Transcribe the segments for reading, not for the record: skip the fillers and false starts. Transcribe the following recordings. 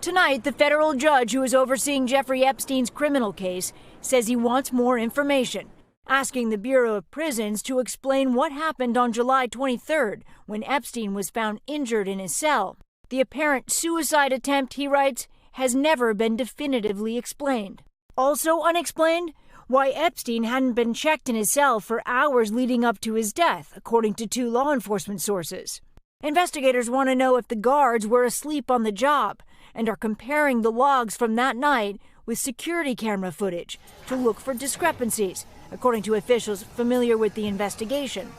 Tonight, the federal judge who is overseeing Jeffrey Epstein's criminal case says he wants more information, asking the Bureau of Prisons to explain what happened on July 23rd when Epstein was found injured in his cell. The apparent suicide attempt, he writes, has never been definitively explained. Also unexplained, why Epstein hadn't been checked in his cell for hours leading up to his death, according to 2 law enforcement sources. Investigators want to know if the guards were asleep on the job and are comparing the logs from that night with security camera footage to look for discrepancies, according to officials familiar with the investigation.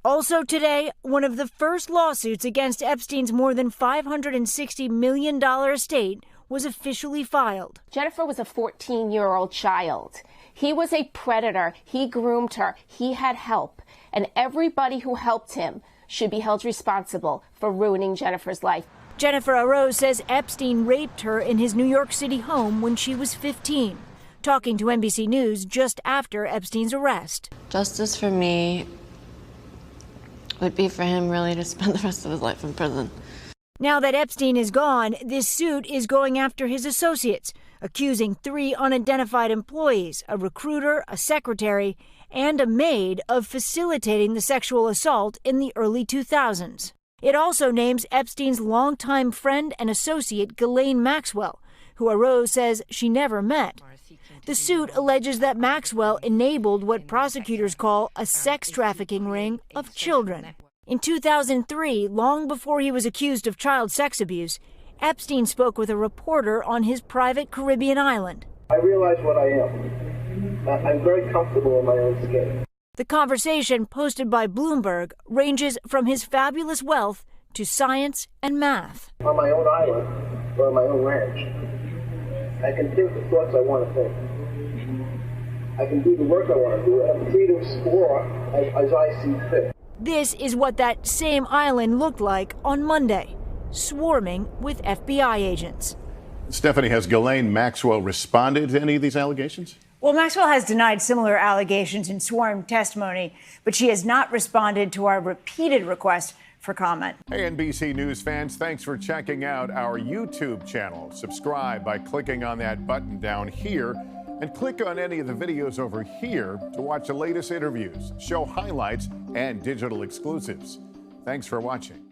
Also today, one of the first lawsuits against Epstein's more than $560 million estate was officially filed. Jennifer was a 14-year-old child. He was a predator. He groomed her. He had help. And everybody who helped him should be held responsible for ruining Jennifer's life. Jennifer Araoz says Epstein raped her in his New York City home when she was 15, talking to NBC News just after Epstein's arrest. Justice for me would be for him really to spend the rest of his life in prison. Now that Epstein is gone, this suit is going after his associates, accusing 3 unidentified employees, a recruiter, a secretary, and a maid of facilitating the sexual assault in the early 2000s. It also names Epstein's longtime friend and associate Ghislaine Maxwell, who Araoz says she never met. The suit alleges that Maxwell enabled what prosecutors call a sex trafficking ring of children. In 2003, long before he was accused of child sex abuse, Epstein spoke with a reporter on his private Caribbean island. I realize what I am. I'm very comfortable in my own skin. The conversation, posted by Bloomberg, ranges from his fabulous wealth to science and math. On my own island, or on my own ranch, I can think the thoughts I want to think. I can do the work I want to do. I'm free to explore as I see fit. This is what that same island looked like on Monday, swarming with FBI agents. Stephanie, has Ghislaine Maxwell responded to any of these allegations? Well, Maxwell has denied similar allegations in sworn testimony, but she has not responded to our repeated request for comment. Hey, NBC News fans, thanks for checking out our YouTube channel. Subscribe by clicking on that button down here and click on any of the videos over here to watch the latest interviews, show highlights, and digital exclusives. Thanks for watching.